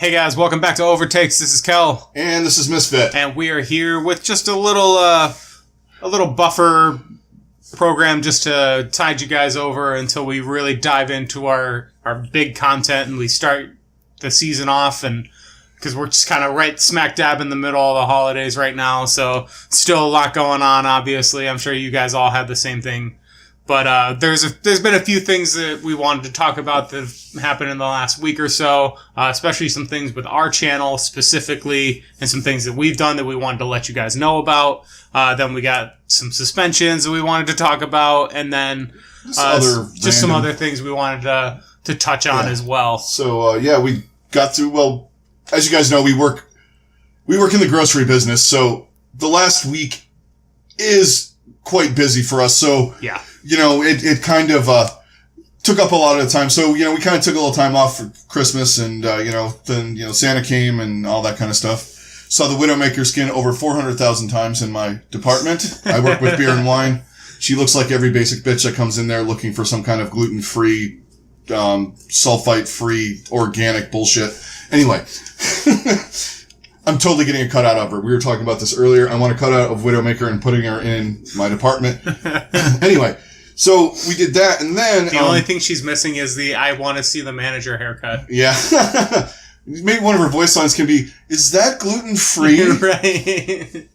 Hey guys, welcome back to OverTakes. This is Kel. And this is Misfit. And we are here with just a little buffer program just to tide you guys over until we really dive into our big content and we start the season off, and because we're just kind of right smack dab in the middle of the holidays right now, so still a lot going on, obviously. I'm sure you guys all have the same thing. But there's been a few things that we wanted to talk about that have happened in the last week or so, especially some things with our channel specifically, and some things that we've done that we wanted to let you guys know about. Then we got some suspensions that we wanted to talk about, and then just some other things we wanted to touch on as well. So we got through. Well, as you guys know, we work in the grocery business, so the last week is quite busy for us. So yeah. It kind of took up a lot of the time. So, we kind of took a little time off for Christmas, and, then, Santa came and all that kind of stuff. Saw the Widowmaker skin over 400,000 times in my department. I work with beer and wine. She looks like every basic bitch that comes in there looking for some kind of gluten-free, sulfite-free, organic bullshit. Anyway. I'm totally getting a cutout of her. We were talking about this earlier. I want a cutout of Widowmaker and putting her in my department. Anyway. So we did that, and then the only thing she's missing is the "I want to see the manager" haircut. Yeah, maybe one of her voice lines can be, "Is that gluten free?" Right.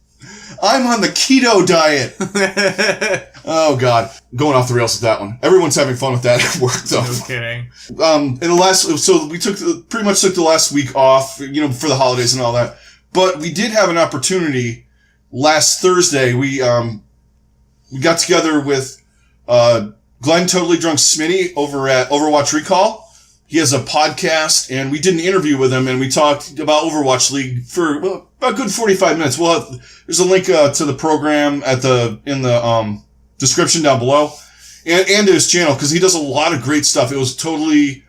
I'm on the keto diet. Oh God, going off the rails with that one. Everyone's having fun with that at work, though. No kidding. So we pretty much took the last week off, for the holidays and all that. But we did have an opportunity last Thursday. We got together with Glen, Totemlydrunk, Smiddy over at Overwatch Recall. He has a podcast, and we did an interview with him, and we talked about Overwatch League for about a good 45 minutes. There's a link to the program in the description down below, and to his channel, because he does a lot of great stuff. It was totally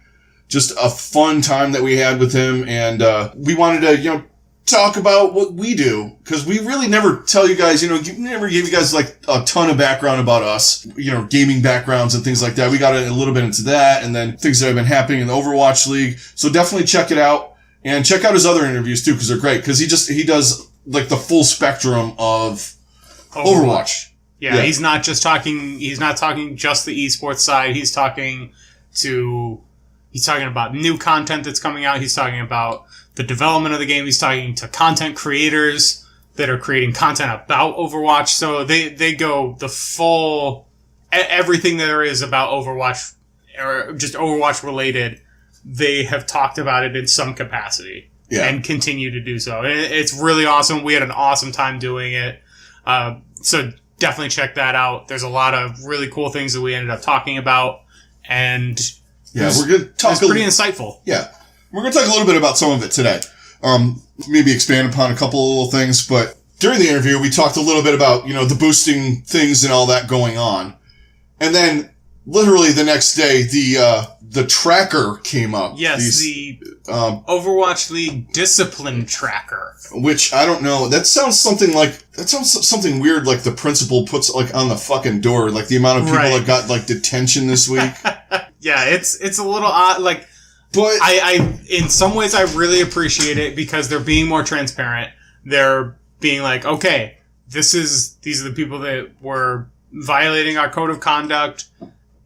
just a fun time that we had with him, and we wanted to talk about what we do, because we really never tell you guys, never gave you guys like a ton of background about us, gaming backgrounds and things like that. We got a little bit into that, and then things that have been happening in the Overwatch League. So definitely check it out, and check out his other interviews too, because they're great, because he does like the full spectrum of Overwatch. Yeah, he's not talking just the esports side. He's talking about new content that's coming out. He's talking about the development of the game. He's talking to content creators that are creating content about Overwatch. So they go the full, everything there is about Overwatch, or just Overwatch related, they have talked about it in some capacity. Yeah. And continue to do so. It's really awesome. We had an awesome time doing it. So definitely check that out. There's a lot of really cool things that we ended up talking about. And we're going to talk. It's pretty insightful. Yeah. We're going to talk a little bit about some of it today. Maybe expand upon a couple of little things, but during the interview, we talked a little bit about, the boosting things and all that going on. And then literally the next day, the tracker came up. Yes, the Overwatch League Discipline Tracker. Which, I don't know, that sounds something weird, like the principal puts like on the fucking door, like the amount of people that got like detention this week. Yeah, it's a little odd, like, but I in some ways I really appreciate it, because they're being more transparent. They're being like, okay, these are the people that were violating our code of conduct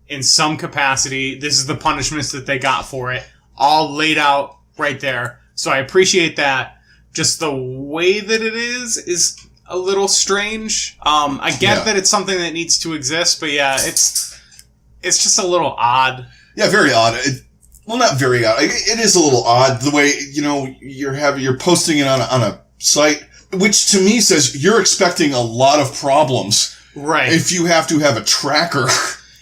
in some capacity. This is the punishments that they got for it, all laid out right there. So I appreciate that. Just the way that it is a little strange. I get that it's something that needs to exist, but yeah, it's just a little odd. Yeah, very odd. Well, not very odd. It is a little odd the way, you're posting it on a site, which to me says you're expecting a lot of problems. Right. If you have to have a tracker.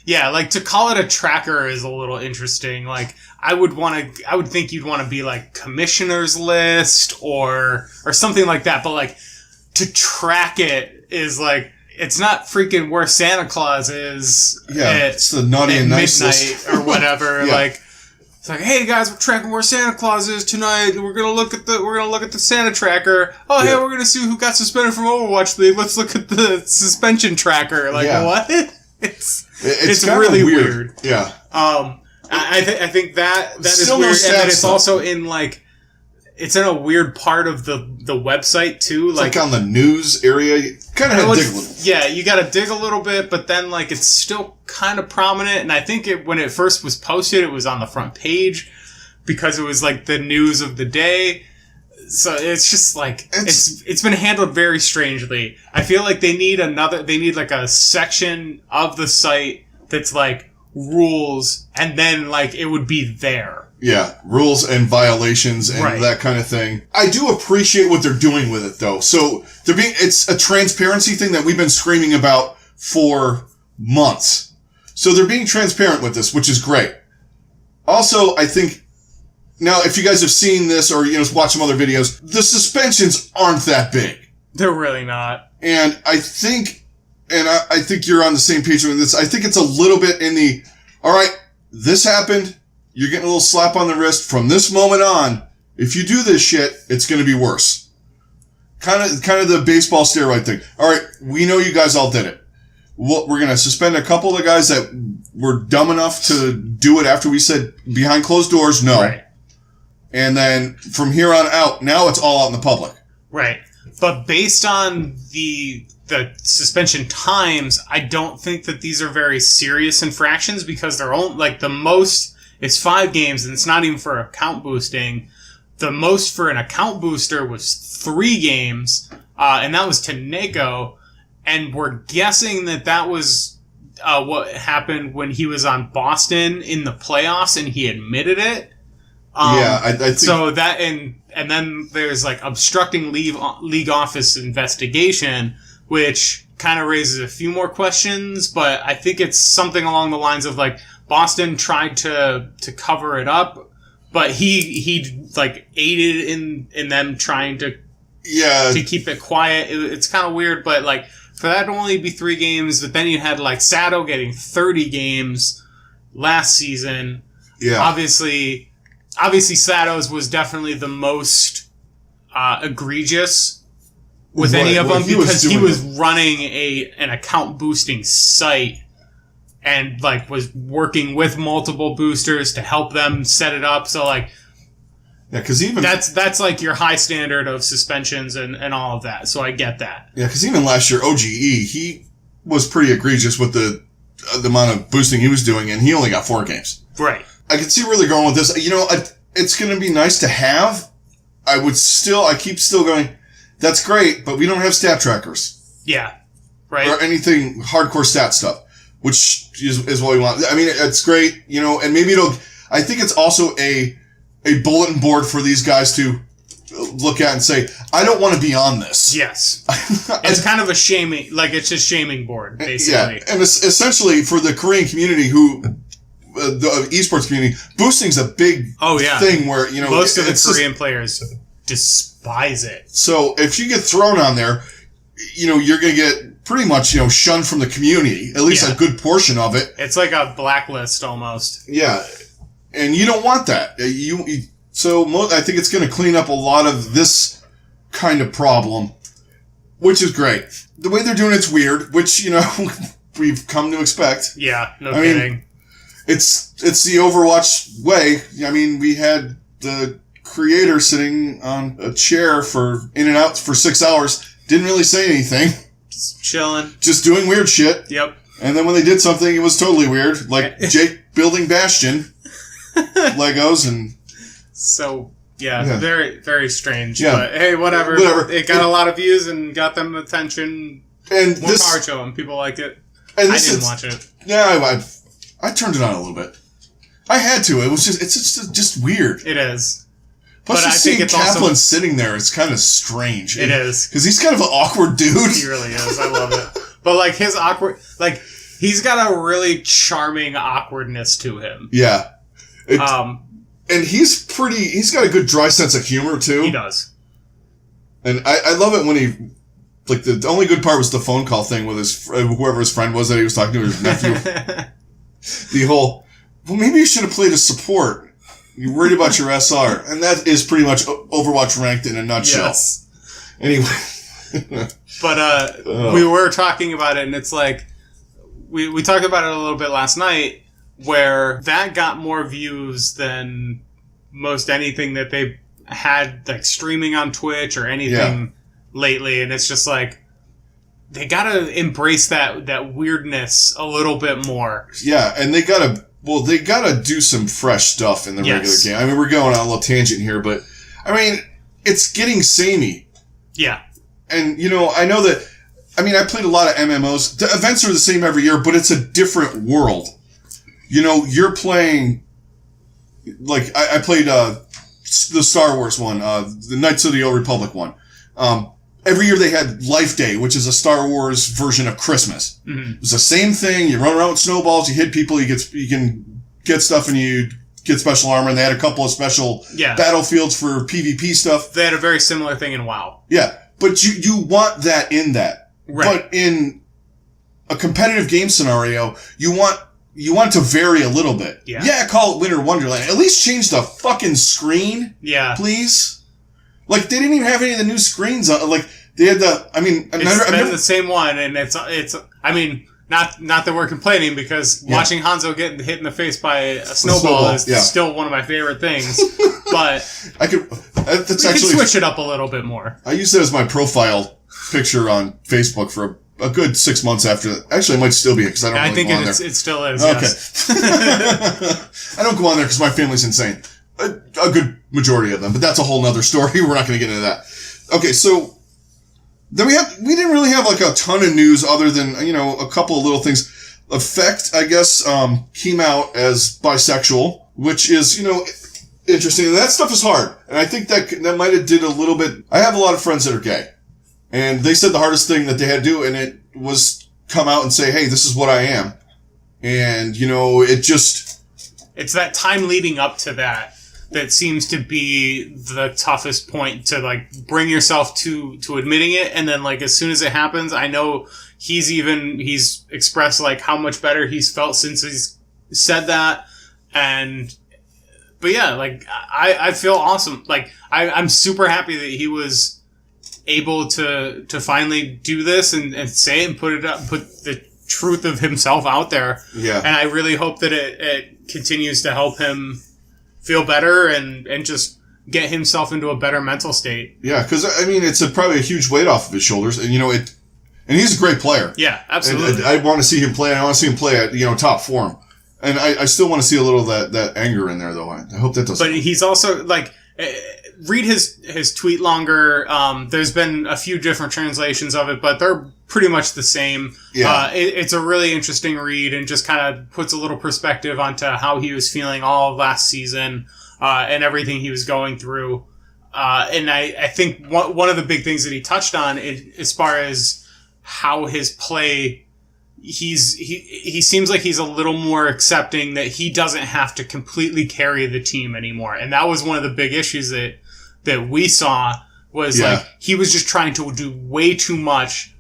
Yeah, like to call it a tracker is a little interesting. Like I would think you'd want to be like commissioner's list or something like that. But like to track it is like, it's not freaking where Santa Claus is. Yeah, it's the naughty and nice midnight or whatever. Yeah. Like it's like, hey guys, we're tracking where Santa Claus is tonight. We're gonna look at the Santa tracker. Oh hey, we're gonna see who got suspended from Overwatch League. Let's look at the suspension tracker. Like what? It's really weird. Yeah. I think that is weird, and that it's also in like it's in a weird part of the website too. It's like on the news area. You kind of had to dig a little. Yeah, you got to dig a little bit, but then like it's still kind of prominent. And I think when it first was posted, it was on the front page because it was like the news of the day. So it's just like it's been handled very strangely. I feel like they need like a section of the site that's like rules, and then like it would be there. Yeah, rules and violations and that kind of thing. I do appreciate what they're doing with it though. So it's a transparency thing that we've been screaming about for months. So they're being transparent with this, which is great. Also, I think now, if you guys have seen this or, watch some other videos, the suspensions aren't that big. They're really not. And I think you're on the same page with this. I think it's a little bit in all right, this happened. You're getting a little slap on the wrist. From this moment on, if you do this shit, it's going to be worse. Kind of the baseball steroid thing. All right, we know you guys all did it. We're going to suspend a couple of the guys that were dumb enough to do it after we said behind closed doors, no. Right. And then from here on out, now it's all out in the public. Right. But based on the suspension times, I don't think that these are very serious infractions because they're only, like, the most is 5 games, and it's not even for account boosting. The most for an account booster was 3 games, and that was to Neko, and we're guessing that was what happened when he was on Boston in the playoffs, and he admitted it. I think so that and then there's like obstructing league office investigation, which kind of raises a few more questions. But I think it's something along the lines of like Boston tried to cover it up, but he like aided in them trying to keep it quiet. It's kind of weird, but like for that to only be 3 games, but then you had like Sato getting 30 games last season. Yeah, Obviously, Sato's was definitely the most egregious with any of them because he was running an account boosting site and like was working with multiple boosters to help them set it up. So like, yeah, because even that's like your high standard of suspensions and all of that. So I get that. Yeah, because even last year OGE he was pretty egregious with the amount of boosting he was doing, and he only got 4 games. Right. I can see where they're going with this. It's going to be nice to have. I keep still going, that's great, but we don't have stat trackers. Yeah. Right. Or anything hardcore stat stuff, which is what we want. I mean, it's great, and maybe I think it's also a bulletin board for these guys to look at and say, I don't want to be on this. Yes. It's kind of a shaming, like it's a shaming board, basically. Yeah. And essentially for the Korean community the esports community, boosting's a big thing where, most of the Korean players despise it. So if you get thrown on there, you're going to get pretty much, shunned from the community, at least a good portion of it. It's like a blacklist almost. Yeah. And you don't want that. So I think it's going to clean up a lot of this kind of problem, which is great. The way they're doing it's weird, which, we've come to expect. Yeah, no kidding. It's the Overwatch way. I mean, we had the creator sitting on a chair in and out for 6 hours, didn't really say anything. Just chilling. Just doing weird shit. Yep. And then when they did something, it was totally weird. Like Jake building Bastion. Legos and... So, yeah, very, very strange. Yeah. But hey, whatever. It got a lot of views and got them attention. And more power to them. People liked it. And I didn't watch it. Yeah, I turned it on a little bit. I had to. It's just weird. It is. Plus, just seeing Kaplan sitting there, it's kind of strange. It is. Because he's kind of an awkward dude. He really is. I love it. But, like, his awkward... Like, he's got a really charming awkwardness to him. Yeah. And he's got a good dry sense of humor, too. He does. And I love it when he... Like, the only good part was the phone call thing with whoever his friend was that he was talking to, his nephew. The whole, well, maybe you should have played a support. You're worried about your SR. And that is pretty much Overwatch ranked in a nutshell. Yes. Anyway. But we were talking about it, and it's like, we talked about it a little bit last night, where that got more views than most anything that they had like streaming on Twitch or anything lately, and it's just like they gotta embrace that weirdness a little bit more. Yeah, and they gotta do some fresh stuff in the regular game. I mean, we're going on a little tangent here, but I mean, it's getting samey. Yeah. And, you know, I know that, I mean, I played a lot of MMOs. The events are the same every year, but it's a different world. You know, you're playing, like, I played the Star Wars one, the Knights of the Old Republic one. Every year they had Life Day, which is a Star Wars version of Christmas. Mm-hmm. It's the same thing. You run around with snowballs, you hit people, you can get stuff, and you get special armor. And they had a couple of special battlefields for PvP stuff. They had a very similar thing in WoW. Yeah, but you want that in that. Right. But in a competitive game scenario, you want it to vary a little bit. Yeah, call it Winter Wonderland. At least change the fucking screen. Yeah. Please. Like, they didn't even have any of the new screens on. Like, they had It's been the same one, and it's. I mean, not that we're complaining, because watching Hanzo get hit in the face by a snowball is still one of my favorite things. But we could switch it up a little bit more. I used it as my profile picture on Facebook for a good 6 months after. Actually, it might still be, because I don't. I think it still is. Okay. Yes. I don't go on there because my family's insane. A good majority of them, but that's a whole nother story. We're not going to get into that. Okay, so then we didn't really have like a ton of news other than, you know, a couple of little things. Effect, I guess, came out as bisexual, which is, you know, interesting. And that stuff is hard. And I think that might have did a little bit. I have a lot of friends that are gay, and they said the hardest thing that they had to do, and it was come out and say, hey, this is what I am. And, you know, it's that time leading up to that seems to be the toughest point to, like, bring yourself to admitting it. And then, like, as soon as it happens, I know he's expressed, like, how much better he's felt since he's said that. But yeah, like, I feel awesome. Like, I'm super happy that he was able to finally do this and say it and put the truth of himself out there. Yeah. And I really hope that it continues to help him feel better and just get himself into a better mental state. Yeah, because, I mean, it's probably a huge weight off of his shoulders. And, you know, and he's a great player. Yeah, absolutely. And I want to see him play, and I want to see him play at, you know, top form. And I still want to see a little of that anger in there, though. I hope that doesn't. But he's also, like, read his tweet longer. There's been a few different translations of it, but they're pretty much the same. Yeah. It's a really interesting read, and just kind of puts a little perspective onto how he was feeling all of last season, and everything he was going through. And I think one of the big things that he touched on, as far as how his play, he seems like he's a little more accepting that he doesn't have to completely carry the team anymore. And that was one of the big issues that we saw, was like, he was just trying to do way too much,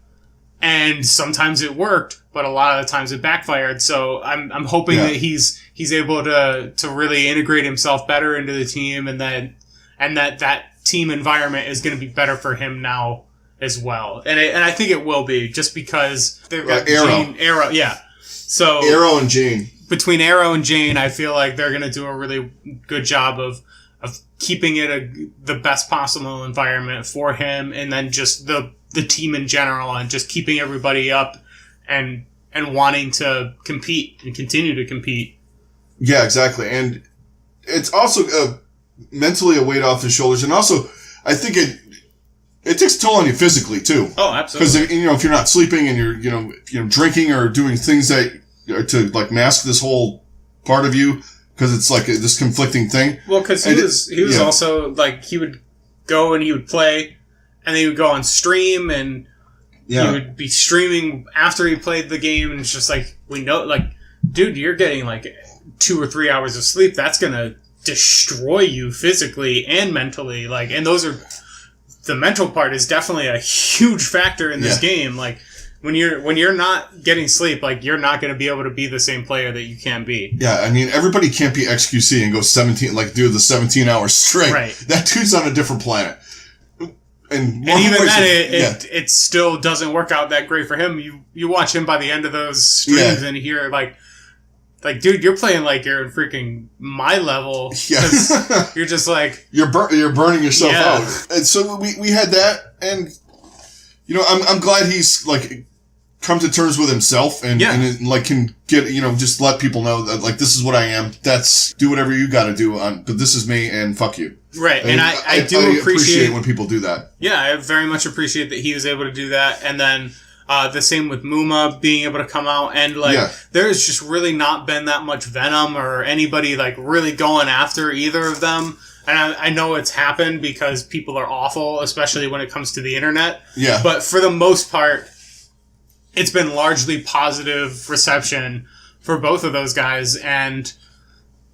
and sometimes it worked, but a lot of the times it backfired. So I'm hoping that he's able to really integrate himself better into the team, and that team environment is going to be better for him now as well. And I think it will be, just because they've got Arrow. Yeah. So Arrow and Jane. Between Arrow and Jane, I feel like they're going to do a really good job of keeping it the best possible environment for him, and then just the team in general, and just keeping everybody up and wanting to compete and continue to compete. Yeah, exactly. And it's also mentally a weight off his shoulders, and also I think it takes a toll on you physically too. Oh, absolutely. Because, you know, if you're not sleeping and you're, you know, drinking or doing things that are to, like, mask this whole part of you, because it's like this conflicting thing. Well, because he was also, like, he would go and he would play, and then he would go on stream, and he would be streaming after he played the game, and it's just like, we know, like, dude, you're getting like 2 or 3 hours of sleep. That's gonna destroy you physically and mentally. Like, and the mental part is definitely a huge factor in this game. Like, when you're not getting sleep, like, you're not going to be able to be the same player that you can be. Yeah, I mean, everybody can't be XQC and go 17, like, do the 17 hours straight. Right. That dude's on a different planet. And even then, it still doesn't work out that great for him. You watch him by the end of those streams and hear, like, like, dude, you're playing like you're in freaking my level. Yeah. You're just like... You're burning yourself out. And so we had that, and, you know, I'm glad he's, like, come to terms with himself and like, can get, you know, just let people know that, like, this is what I am. Do whatever you gotta do, but this is me, and fuck you. Right, and I do appreciate when people do that. Yeah, I very much appreciate that he was able to do that, and then... the same with Muma being able to come out, and like there's just really not been that much venom or anybody like really going after either of them. And I know it's happened because people are awful, especially when it comes to the internet. Yeah. But for the most part, it's been largely positive reception for both of those guys, and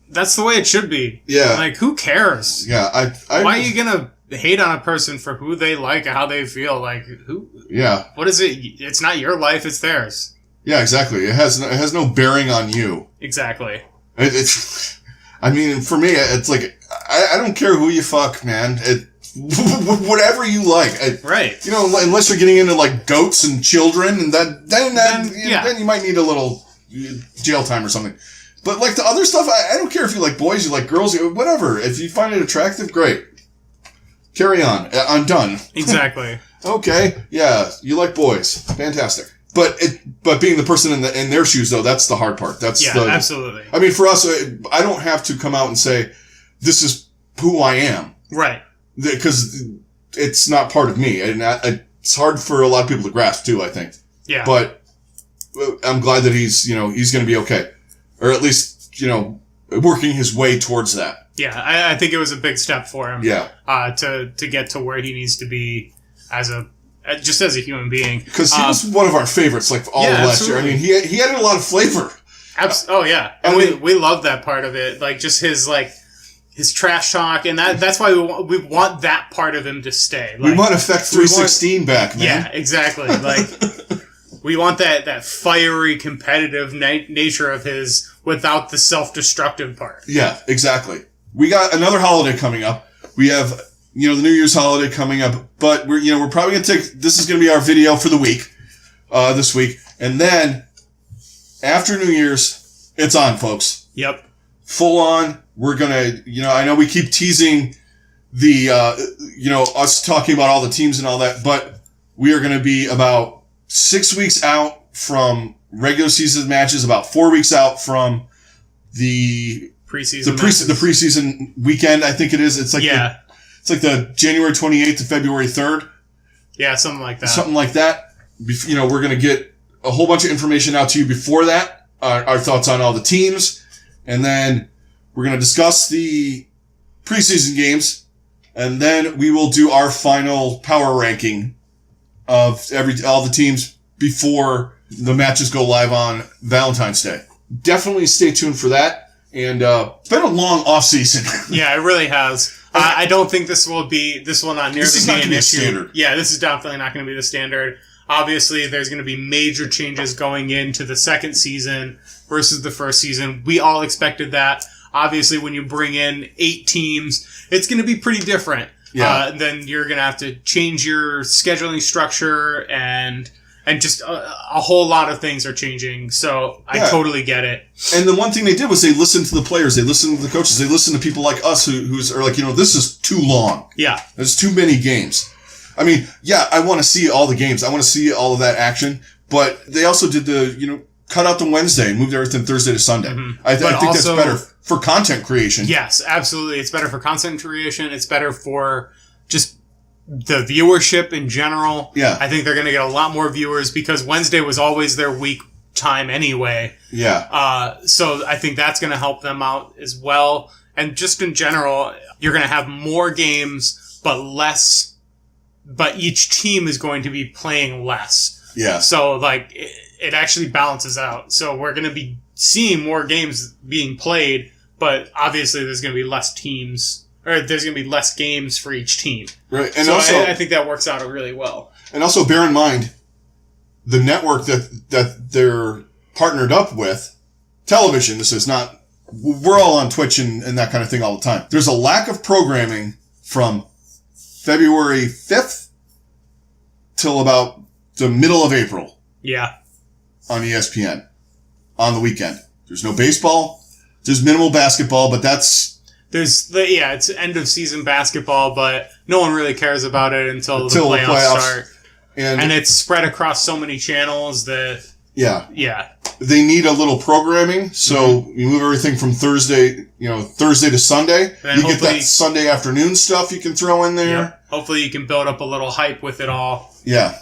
that's the way it should be. Yeah. Like, who cares? Yeah. Why are you gonna hate on a person for who they like and how they feel? Like, who? Yeah. What is it? It's not your life, it's theirs. Yeah, exactly. It has no bearing on you. Exactly. I mean, for me, it's like, I don't care who you fuck, man. Whatever you like. Right. You know, unless you're getting into, like, goats and children, and then you might need a little jail time or something. But, like, the other stuff, I don't care if you like boys, you like girls, whatever. If you find it attractive, great. Carry on. I'm done. Exactly. Okay. Yeah. You like boys. Fantastic. But being the person in their shoes, though, that's the hard part. Absolutely. I mean, for us, I don't have to come out and say, this is who I am. Right. Because it's not part of me. And it's hard for a lot of people to grasp, too, I think. Yeah. But I'm glad that he's going to be okay. Or at least, working his way towards that. Yeah, I think it was a big step for him. Yeah. To get to where he needs to be just as a human being. Because he was one of our favorites, like all of last year. I mean, he had a lot of flavor. Oh yeah, and we love that part of it, like just his trash talk, and that's why we want that part of him to stay. Like, we want Effect 316 back, man. Yeah, exactly. Like we want that fiery, competitive nature of his without the self-destructive part. Yeah, exactly. We got another holiday coming up. We have, the New Year's holiday coming up, but we're probably going to this is going to be our video for the week, this week. And then after New Year's, it's on, folks. Yep. Full on. We're going to, I know we keep teasing us talking about all the teams and all that, but we are going to be about 6 weeks out from regular season matches, about 4 weeks out from the preseason weekend, I think it is. It's like the January 28th to February 3rd. Yeah, something like that. Something like that. We're going to get a whole bunch of information out to you before that. Our thoughts on all the teams. And then we're going to discuss the preseason games. And then we will do our final power ranking of all the teams before the matches go live on Valentine's Day. Definitely stay tuned for that. And it's been a long off-season. Yeah, it really has. I don't think this will not nearly be an issue. Standard. Yeah, this is definitely not going to be the standard. Obviously, there's going to be major changes going into the second season versus the first season. We all expected that. Obviously, when you bring in 8 teams, it's going to be pretty different. Yeah. Then you're going to have to change your scheduling structure and just a whole lot of things are changing. So I totally get it. And the one thing they did was they listened to the players. They listened to the coaches. They listened to people like us who are like, this is too long. Yeah. There's too many games. I mean, I want to see all the games. I want to see all of that action. But they also did cut out the Wednesday and moved everything Thursday to Sunday. Mm-hmm. I think that's better for content creation. Yes, absolutely. It's better for content creation. It's better for just the viewership in general. Yeah. I think they're going to get a lot more viewers because Wednesday was always their week time anyway. Yeah. So I think that's going to help them out as well. And just in general, you're going to have more games, but each team is going to be playing less. Yeah. So it actually balances out. So we're going to be seeing more games being played, but obviously there's going to be less teams. Or there's going to be less games for each team. Right. And so also, I think that works out really well. And also bear in mind, the network that they're partnered up with, television, this is not, we're all on Twitch and that kind of thing all the time. There's a lack of programming from February 5th till about the middle of April. Yeah. On ESPN. On the weekend. There's no baseball. There's minimal basketball, but it's end of season basketball, but no one really cares about it until the playoffs start. And it's spread across so many channels that they need a little programming. So you move everything from Thursday to Sunday. You get that Sunday afternoon stuff you can throw in there. Yeah. Hopefully you can build up a little hype with it all. Yeah.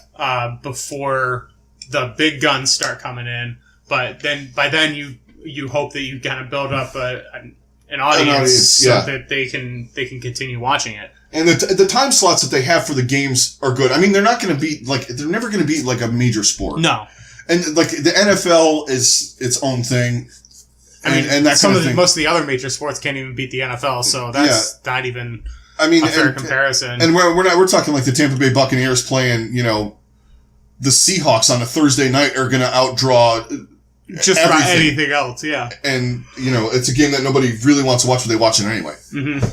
Before the big guns start coming in, but then by then you hope that you kind of build up an audience so that they can continue watching it. And the time slots that they have for the games are good. I mean, they're not going to be they're never going to be like a major sport. No. And like the NFL is its own thing. And that kind of thing. Most of the other major sports can't even beat the NFL, so that's not even a fair comparison. And we're talking like the Tampa Bay Buccaneers playing, the Seahawks on a Thursday night are going to outdraw just about anything else, yeah. And, it's a game that nobody really wants to watch, but they watch it anyway. Mm-hmm.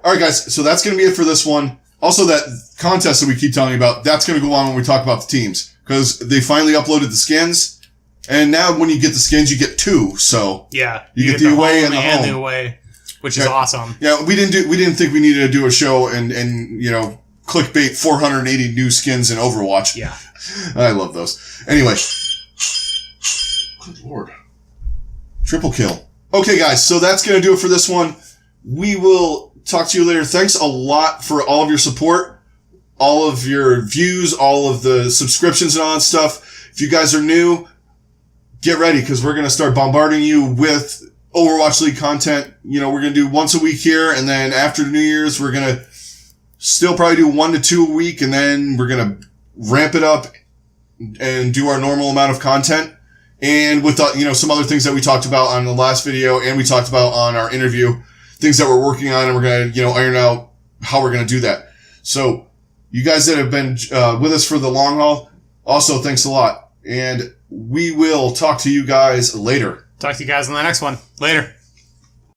All right, guys, so that's going to be it for this one. Also, that contest that we keep telling you about, that's going to go on when we talk about the teams, because they finally uploaded the skins, and now when you get the skins, you get 2, so yeah, you get the away and the home. The away, which is awesome. Yeah, we didn't think we needed to do a show and clickbait 480 new skins in Overwatch. Yeah. I love those. Anyway. Good Lord. Triple kill. Okay, guys, so that's going to do it for this one. We will talk to you later. Thanks a lot for all of your support, all of your views, all of the subscriptions and all that stuff. If you guys are new, get ready because we're going to start bombarding you with Overwatch League content. We're going to do once a week here, and then after New Year's, we're going to still probably do 1 to 2 a week, and then we're going to ramp it up and do our normal amount of content. And with, some other things that we talked about on the last video and we talked about on our interview, things that we're working on, and we're going to, iron out how we're going to do that. So you guys that have been with us for the long haul, also thanks a lot. And we will talk to you guys later. Talk to you guys in the next one. Later.